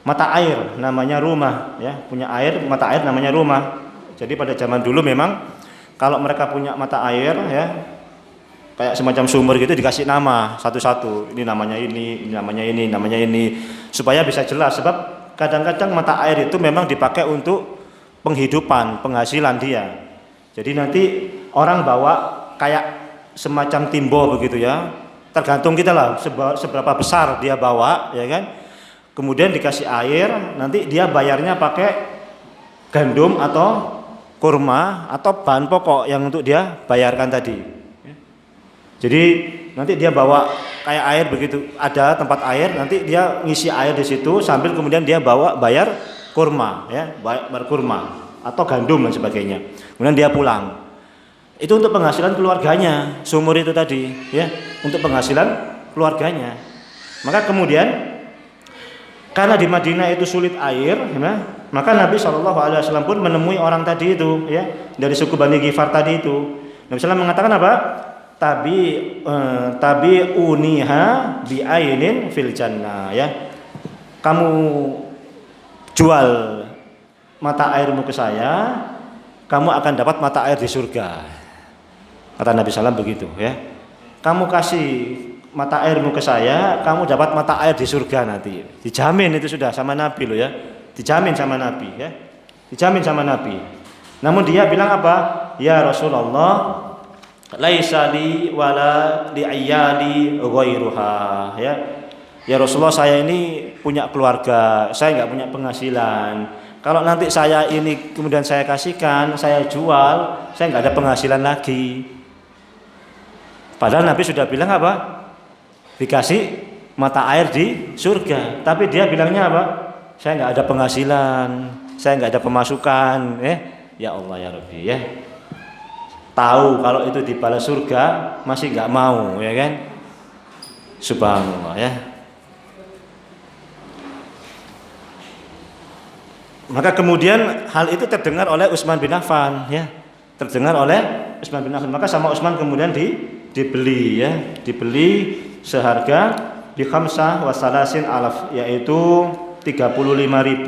mata air namanya rumah, ya. Punya mata air namanya rumah. Jadi pada zaman dulu memang kalau mereka punya mata air, ya, kayak semacam sumber gitu dikasih nama satu-satu. Ini namanya ini namanya ini, namanya ini, supaya bisa jelas. Sebab kadang-kadang mata air itu memang dipakai untuk penghidupan, penghasilan dia. Jadi nanti orang bawa kayak semacam timbo begitu, ya, tergantung kita lah seberapa besar dia bawa, ya kan. Kemudian dikasih air, nanti dia bayarnya pakai gandum atau kurma atau bahan pokok yang untuk dia bayarkan tadi. Jadi nanti dia bawa kayak air begitu, ada tempat air, nanti dia ngisi air di situ sambil kemudian dia bawa bayar kurma, ya, bayar kurma atau gandum dan sebagainya. Kemudian dia pulang. Itu untuk penghasilan keluarganya, sumur itu tadi, ya, untuk penghasilan keluarganya. Maka kemudian karena di Madinah itu sulit air, ya, maka Nabi SAW pun menemui orang tadi itu, ya, dari suku Bani Ghifar tadi itu. Nabi SAW mengatakan apa? Tabi uniha bi ainin fil jannah, ya. Kamu jual mata airmu ke saya, kamu akan dapat mata air di surga. Kata Nabi SAW begitu, ya. Kamu kasih mata airmu ke saya, kamu dapat mata air di surga nanti. Dijamin itu sudah sama Nabi loh, ya. Dijamin sama Nabi, ya. Dijamin sama Nabi. Namun dia bilang apa? Ya Rasulullah, laisa li wala li ayyali ghairuha, ya. Ya Rasulullah, saya ini punya keluarga, saya enggak punya penghasilan. Kalau nanti saya ini kemudian saya kasihkan, saya jual, saya enggak ada penghasilan lagi. Padahal Nabi sudah bilang apa? Dikasih mata air di surga. Tapi dia bilangnya apa? Saya enggak ada penghasilan, saya enggak ada pemasukan. Ya Allah ya Rabbi, ya. Tahu kalau itu dibalas surga masih nggak mau, ya kan? Subhanallah, ya. Maka kemudian hal itu terdengar oleh Utsman bin Affan, ya. Terdengar oleh Utsman bin Affan. Maka sama Utsman kemudian dibeli, ya. Dibeli seharga bi khamsah wa salasin alaf, yaitu 35.000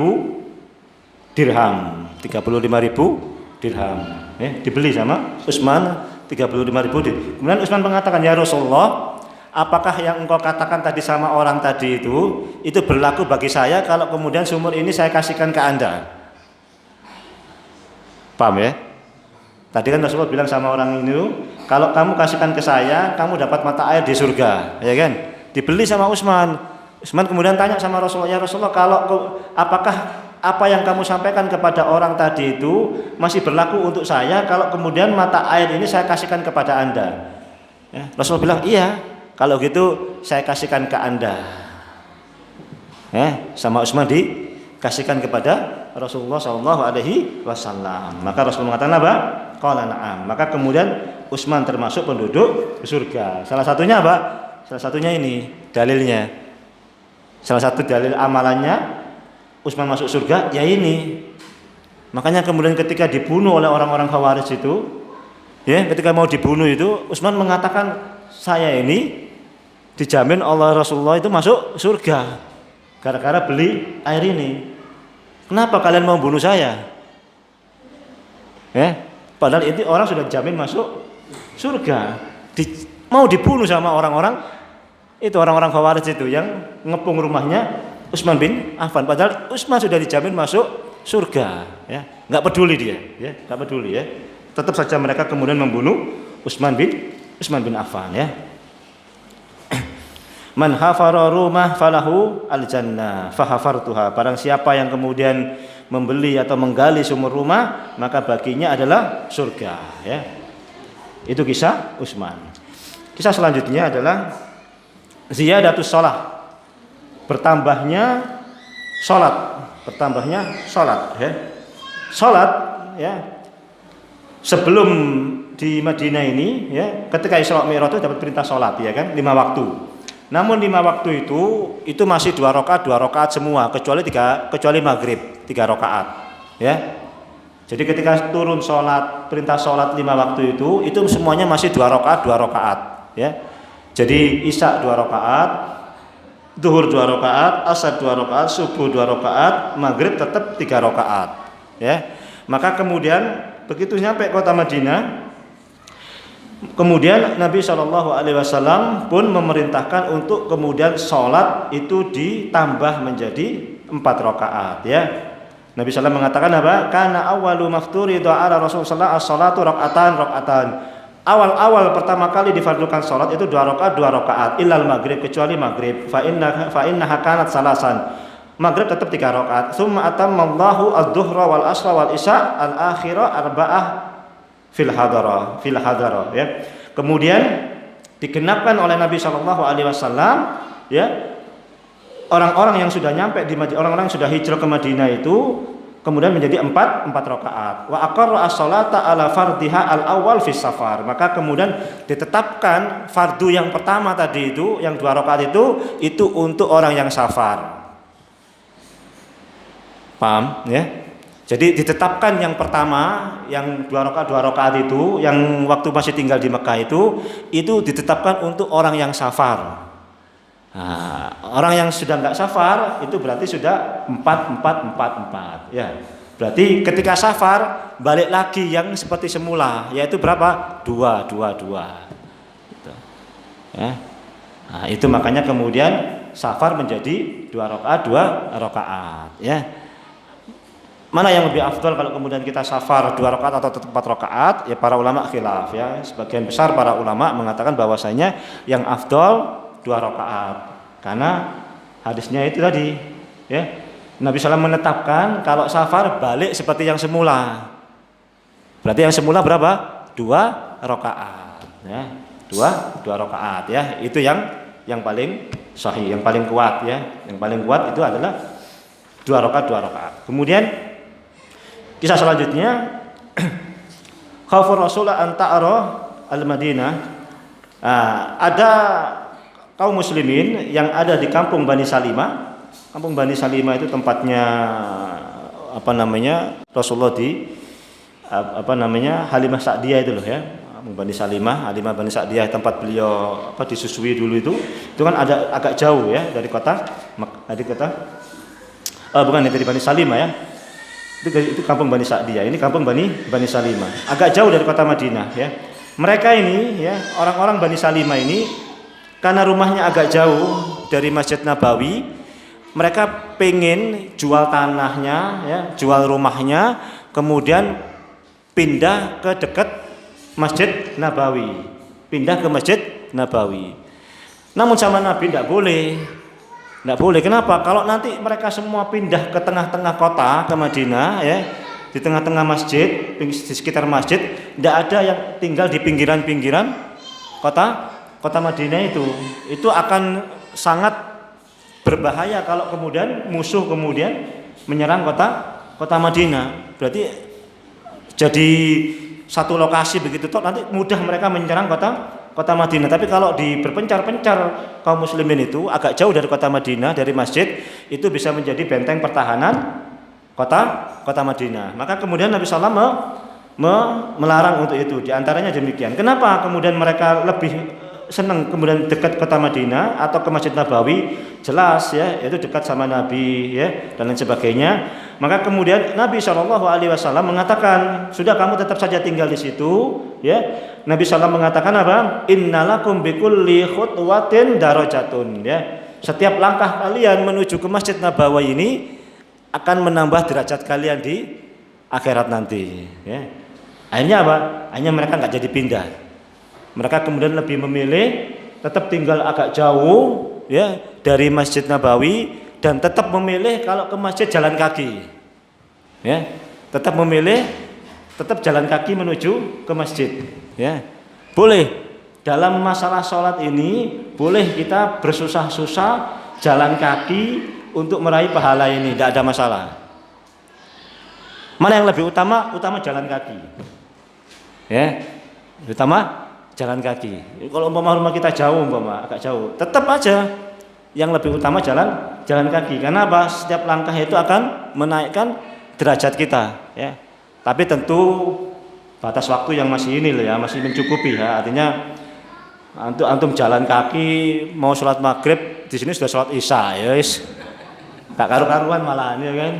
dirham. 35.000 dirham, ya, dibeli sama Utsman 35.000 dirham. Kemudian Utsman mengatakan, ya Rasulullah, apakah yang engkau katakan tadi sama orang tadi itu berlaku bagi saya kalau kemudian sumur ini saya kasihkan ke Anda? Paham, ya? Tadi kan Rasulullah bilang sama orang ini, kalau kamu kasihkan ke saya, kamu dapat mata air di surga, ya kan? Dibeli sama Utsman. Utsman kemudian tanya sama Rasulullah, ya Rasulullah, apakah apa yang kamu sampaikan kepada orang tadi itu masih berlaku untuk saya kalau kemudian mata air ini saya kasihkan kepada Anda? Ya, Rasul bilang, iya, kalau gitu saya kasihkan ke Anda. Sama Utsman dikasihkan kepada Rasulullah SAW. Maka Rasul mengatakan apa? Qala na'am. Maka kemudian Utsman termasuk penduduk surga. Salah satunya apa? Salah satunya ini dalilnya. Salah satu dalil amalannya Utsman masuk surga, ya ini. Makanya kemudian ketika dibunuh oleh orang-orang Khawarij itu, ya, ketika mau dibunuh itu, Utsman mengatakan, saya ini dijamin Allah Rasulullah itu masuk surga gara-gara beli air ini. Kenapa kalian mau bunuh saya? Padahal ini orang sudah dijamin masuk surga, mau dibunuh sama orang-orang itu, orang-orang Khawarij itu yang ngepung rumahnya Utsman bin Affan, padahal Utsman sudah dijamin masuk surga, ya. Nggak peduli dia, ya, nggak peduli, ya. Tetap saja mereka kemudian membunuh Utsman bin Affan, ya. Man hafara rumah falahu al-jannah fahafartuha. Barang siapa yang kemudian membeli atau menggali sumur rumah, maka baginya adalah surga, ya. Itu kisah Utsman. Kisah selanjutnya adalah ziyadatus shalah. Bertambahnya sholat, ya. Sholat, ya. Sebelum di Madinah ini, ya, ketika Isra Mi'raj itu dapat perintah sholat, ya kan, 5 waktu. Namun 5 waktu itu masih 2 rakaat semua, kecuali maghrib 3 rakaat, ya. Jadi ketika turun sholat, perintah sholat 5 waktu itu semuanya masih 2 rakaat, ya. Jadi Isya 2 rakaat, Zuhur 2 rakaat, Asar 2 rakaat, Subuh 2 rakaat, Maghrib tetap 3 rakaat, ya. Maka kemudian begitu sampai kota Madinah, kemudian Nabi SAW pun memerintahkan untuk kemudian sholat itu ditambah menjadi 4 rakaat, ya. Nabi SAW mengatakan apa? Kana awwalu mafturidu ala Rasulullah as-salatu rakaatan. awal pertama kali difardukan sholat itu 2 rakaat illal maghrib, kecuali maghrib. Fa innaha kanat salasan. Maghrib tetap 3 rakaat. Tsumma atammallahu adz-dzuhra wal asra wal isya al akhirah arba'ah fil hadara ya. Kemudian digenapkan oleh Nabi sallallahu alaihi wasallam ya. Orang-orang yang sudah nyampe di Madinah, orang-orang yang sudah hijrah ke Madinah itu kemudian menjadi 4 rakaat. Wa aqarra as-salata ala fardiha al-awwal fi safar. Maka kemudian ditetapkan fardu yang pertama tadi itu, yang 2 rakaat itu untuk orang yang safar. Paham ya? Jadi ditetapkan yang pertama, yang 2 rakaat itu, yang waktu masih tinggal di Mekah itu ditetapkan untuk orang yang safar. Nah, orang yang sudah enggak safar itu berarti sudah 4 ya. Berarti ketika safar balik lagi yang seperti semula, yaitu berapa? 2 gitu. Ya. Nah, itu makanya kemudian safar menjadi 2 rakaat ya. Mana yang lebih afdal kalau kemudian kita safar 2 rakaat atau tetap 4 rakaat? Ya para ulama khilaf ya. Sebagian besar para ulama mengatakan bahwasanya yang afdal 2 rakaat. Karena hadisnya itu tadi ya. Nabi SAW menetapkan kalau safar balik seperti yang semula. Berarti yang semula berapa? 2 rakaat ya. 2 rakaat ya. Itu yang paling sahih, yang paling kuat ya. Yang paling kuat itu adalah 2 rakaat. Kemudian kisah selanjutnya khaufur Rasulullah an ta'ara al-Madinah. Ada kaum muslimin yang ada di kampung Bani Salimah. Kampung Bani Salimah itu tempatnya Rasulullah di Halimah Sa'diyah itu loh ya. Bani Salimah, Bani Sa'diyah tempat beliau disusui dulu itu kan ada agak jauh ya dari kota dari Bani Salimah ya. Itu kampung Bani Sa'diyah. Ini kampung Bani Salimah. Agak jauh dari kota Madinah ya. Mereka ini ya, orang-orang Bani Salimah ini karena rumahnya agak jauh dari Masjid Nabawi, mereka pengen jual tanahnya, ya, jual rumahnya, kemudian pindah ke dekat Masjid Nabawi. Namun sama Nabi tidak boleh. Kenapa? Kalau nanti mereka semua pindah ke tengah-tengah kota, ke Madinah, ya, di tengah-tengah masjid, di sekitar masjid, tidak ada yang tinggal di pinggiran-pinggiran kota Madinah itu akan sangat berbahaya kalau kemudian musuh menyerang kota Madinah. Berarti jadi satu lokasi begitu toh nanti mudah mereka menyerang kota Madinah. Tapi kalau berpencar-pencar kaum muslimin itu agak jauh dari kota Madinah, dari masjid, itu bisa menjadi benteng pertahanan kota Madinah. Maka kemudian Nabi SAW melarang untuk itu. Di antaranya demikian. Kenapa kemudian mereka lebih senang kemudian dekat kota Madinah atau ke Masjid Nabawi? Jelas ya, itu dekat sama Nabi ya dan lain sebagainya. Maka kemudian Nabi SAW mengatakan, sudah kamu tetap saja tinggal di situ ya. Nabi SAW mengatakan apa? Innalakum bikulli khutwatin darajatun ya. Setiap langkah kalian menuju ke Masjid Nabawi ini akan menambah derajat kalian di akhirat nanti ya. Akhirnya apa? Akhirnya mereka enggak jadi pindah. Mereka kemudian lebih memilih tetap tinggal agak jauh ya dari Masjid Nabawi dan tetap memilih kalau ke masjid jalan kaki. Ya, tetap jalan kaki menuju ke masjid ya. Boleh dalam masalah sholat ini boleh kita bersusah-susah jalan kaki untuk meraih pahala ini, tidak ada masalah. Mana yang lebih utama? Utama jalan kaki. Ya, utama jalan kaki. Kalau rumah kita jauh, agak jauh, tetap aja yang lebih utama jalan kaki. Karena apa? Setiap langkah itu akan menaikkan derajat kita, ya. Tapi tentu batas waktu yang masih ini loh ya, masih mencukupi ya. Artinya antum jalan kaki mau sholat maghrib di sini sudah sholat isya, ya wis. Tak karu-karuan malahan ya kan.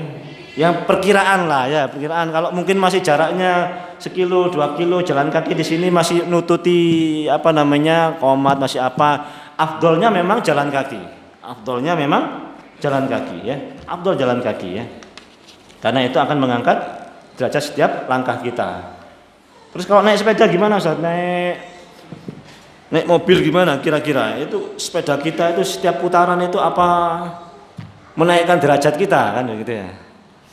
Yang perkiraan lah ya, perkiraan. Kalau mungkin masih jaraknya 1 kilo, 2 kilo jalan kaki di sini masih nututi qomat masih apa. Afdolnya memang jalan kaki. Afdol jalan kaki ya. Karena itu akan mengangkat derajat setiap langkah kita. Terus kalau naik sepeda gimana Ustaz? Naik mobil gimana kira-kira? Itu sepeda kita itu setiap putaran itu apa menaikkan derajat kita kan gitu ya.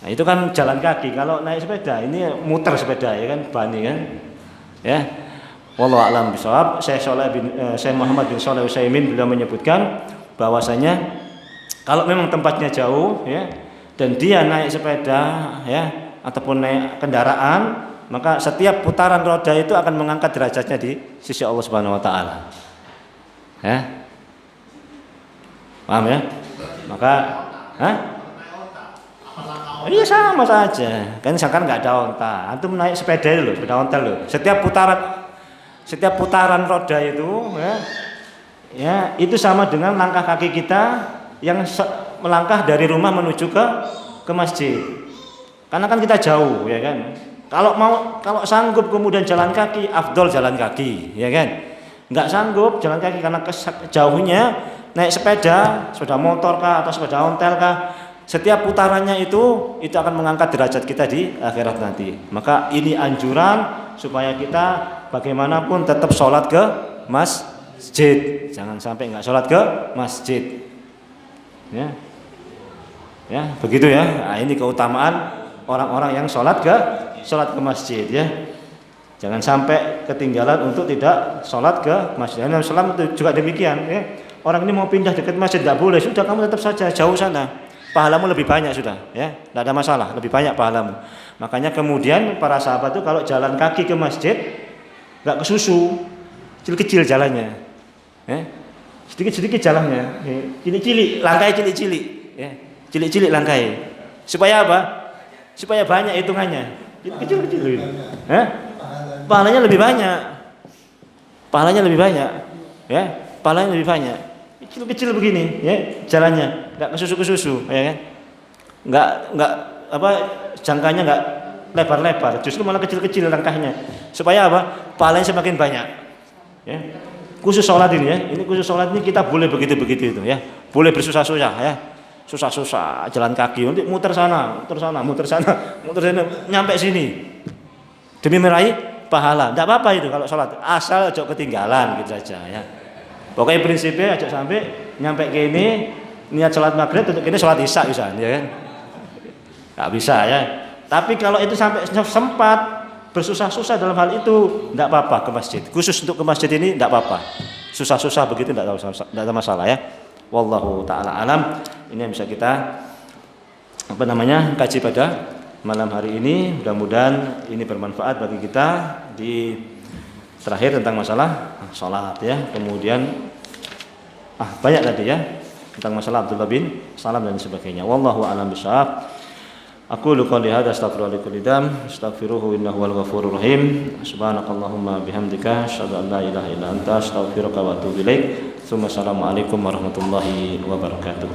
Nah, itu kan jalan kaki. Kalau naik sepeda ini muter sepeda ya kan, bani kan. Ya. Wallahu a'lam bishawab. Saya Muhammad bin Shalih Utsaimin beliau menyebutkan bahwasanya kalau memang tempatnya jauh ya dan dia naik sepeda ya ataupun naik kendaraan, maka setiap putaran roda itu akan mengangkat derajatnya di sisi Allah Subhanahu wa taala. Ya. Paham ya? Maka iya sama saja. Kan sekarang nggak ada onta. Antum naik sepeda loh, sepeda ontel loh. Setiap putaran roda itu ya itu sama dengan langkah kaki kita yang melangkah dari rumah menuju ke masjid. Karena kan kita jauh ya kan. Kalau sanggup kemudian jalan kaki, afdol jalan kaki, ya kan? Nggak sanggup jalan kaki karena jauhnya, naik sepeda motor kah atau sepeda ontel kah, setiap putarannya itu akan mengangkat derajat kita di akhirat nanti. Maka ini anjuran supaya kita bagaimanapun tetap sholat ke masjid, jangan sampai nggak sholat ke masjid. Ya, begitu ya. Nah, ini keutamaan orang-orang yang sholat ke masjid ya. Jangan sampai ketinggalan untuk tidak sholat ke masjid. Nabi SAW itu juga demikian ya. Orang ini mau pindah dekat masjid nggak boleh, sudah kamu tetap saja jauh sana. Pahalamu lebih banyak sudah ya, tidak ada masalah, lebih banyak pahalamu. Makanya kemudian para sahabat itu kalau jalan kaki ke masjid nggak kesusu, kecil-kecil jalannya, ya. Sedikit-sedikit jalannya, ya. Cilik-cilik, langkai cilik-cilik, ya. Cilik-cilik langkai. Supaya apa? Supaya banyak hitungannya. Kecil-kecil gitu. Pahalanya lebih banyak. Ya. Pahalanya lebih banyak. Kecil-kecil begini, ya, jalannya, enggak kesusu-kesusu, ya kan? Enggak jangkanya enggak lebar-lebar, justru malah kecil-kecil langkahnya. Supaya apa? Pahalanya semakin banyak. Ya. Khusus sholat ini ya. Ini khusus sholat ini kita boleh begitu-begitu itu ya. Boleh bersusah-susah ya. Susah-susah jalan kaki, nanti muter sana, nyampe sini. Demi meraih pahala. Enggak apa-apa itu kalau sholat, asal aja ketinggalan gitu saja ya. Pokoknya prinsipnya aja sampai nyampe ke ini niat sholat maghrib untuk ini sholat isya bisa, ya kan? Enggak bisa ya. Tapi kalau itu sampai sempat bersusah-susah dalam hal itu, enggak apa-apa ke masjid. Khusus untuk ke masjid ini enggak apa-apa. Susah-susah begitu enggak ada masalah ya. Wallahu taala alam. Ini yang bisa kita kaji pada malam hari ini. Mudah-mudahan ini bermanfaat bagi kita di terakhir tentang masalah salat ya. Kemudian banyak tadi ya tentang masalah Abdullah bin Salam dan sebagainya. Wallahu a'lam bishawab. Aku qouli hadza astaghfirullaha li dzam astaghfiruhu innahu wal ghafurur rahim. Subhanakallahumma bihamdika asyhadu an la ilaha illa anta astaghfiruka wa atubu ilaik. Assalamualaikum warahmatullahi wabarakatuh.